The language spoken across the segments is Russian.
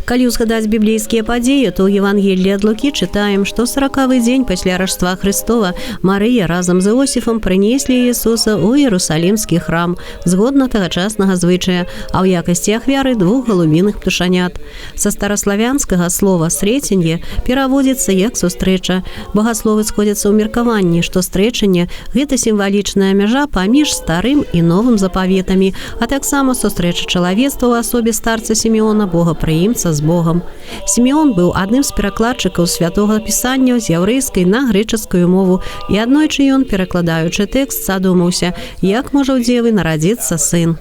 Калі ўзгадаць біблейскія падзеі, то ў Евангеліі ад Лукі чытаем, што 40-й дзень пасля Раждства Христова Марыя разам з Іосіфам прынеслі Ісуса ў Іерусалімскі храм, згодна тагачаснага звычая, а ў якасці ахвяры 2 галубіных птушанят. Са стараславянскага слова «срэценье» пераводзіцца як «сустрэча». Багасловы сходзяцца ў меркаванні, што стрэчанне – гэта сімвалічная мяжа паміж старым і новым запаветамі, а таксама сустрэча чалавецтва ў асобе старца Сімеона, богапрыімца з Богом. Сімеон быў адным з перакладчыкаў святога пісання з яўрэйскай на грэчаскую мову, і аднойчы ён, перакладаючы тэкст, задумаўся, як можа ў дзевы нарадзіцца сын.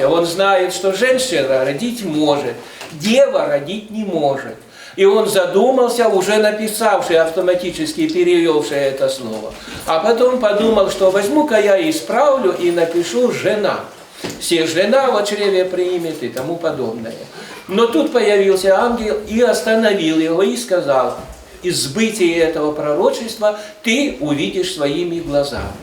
Он знает, что женщина родить может, дева родить не может. И он задумался, уже написавший, автоматически перевевший это слово. А потом подумал, что возьму-ка я исправлю и напишу «жена». Все жена в чреве примет и тому подобное. Но тут появился ангел и остановил его и сказал: из сбытия этого пророчества ты увидишь своими глазами.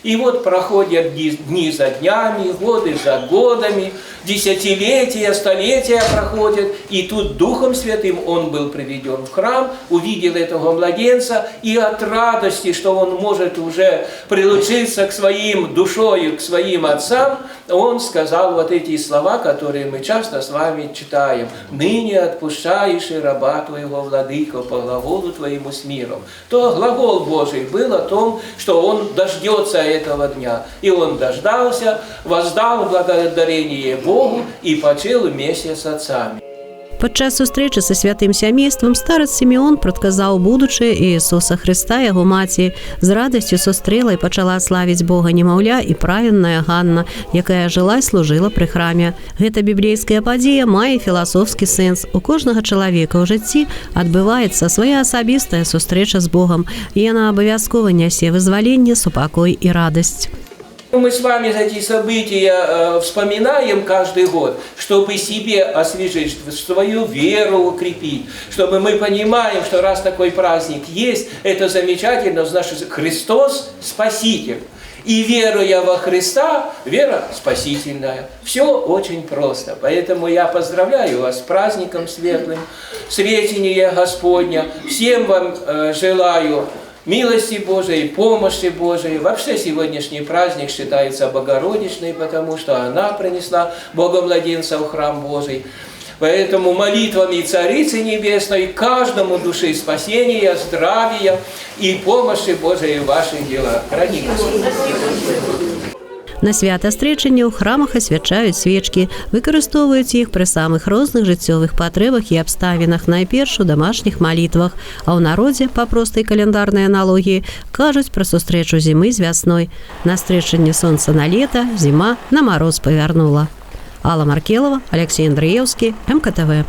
И вот проходят дни за днями, годы за годами, десятилетия, столетия проходят, и тут Духом Святым он был приведен в храм, увидел этого младенца, и от радости, что он может уже прилучиться к своим душою, к своим отцам, он сказал вот эти слова, которые мы часто с вами читаем. «Ныне отпущаешь и раба твоего, владыко, по глаголу твоему с миром». То глагол Божий был о том, что он дождется этого дня. И он дождался, воздал благодарение Богу и почил вместе с отцами. Падчас сустрэчы са святым сямействам старец Сімеон прадказаў будучае Ісуса Хрыста яго маці. З радасцю сустрэла і пачала славіць Бога немаўля і праведная Ганна, якая жыла і служыла пры храме. Гэта біблейская падзея мае філасофскі сэнс. У кожнага чалавека ў жыцці адбываецца свая асабістая сустрэча з Богам, і яна абавязкова нясе вызваленне, супакой і радасць. Мы с вами эти события вспоминаем каждый год, чтобы себе освежить, свою веру укрепить, чтобы мы понимаем, что раз такой праздник есть, это замечательно, значит, Христос Спаситель. И веруя во Христа, вера спасительная. Все очень просто. Поэтому я поздравляю вас с праздником светлым, Сретения Господня. Всем вам желаю милости Божией, помощи Божией. Вообще сегодняшний праздник считается Богородичный, потому что она принесла Бога-младенца в храм Божий. Поэтому молитвами Царицы Небесной каждому души спасения, здравия и помощи Божией в ваших делах. Ради Господа. На свята стречання ў храмах асвячаюць свечкі, выкарыстоўваюць іх пры самых розных жыццёвых патрэбах і абставінах, найперш у дамашніх малітвах, а ў народзе, па простай каляндарнай аналогіі, кажуць пра сустрэчу зімы з вясной. На стречанне сонца на лета, зіма на мароз павярнула. Алла Маркелова, Алексей Андреевский, МКТВ.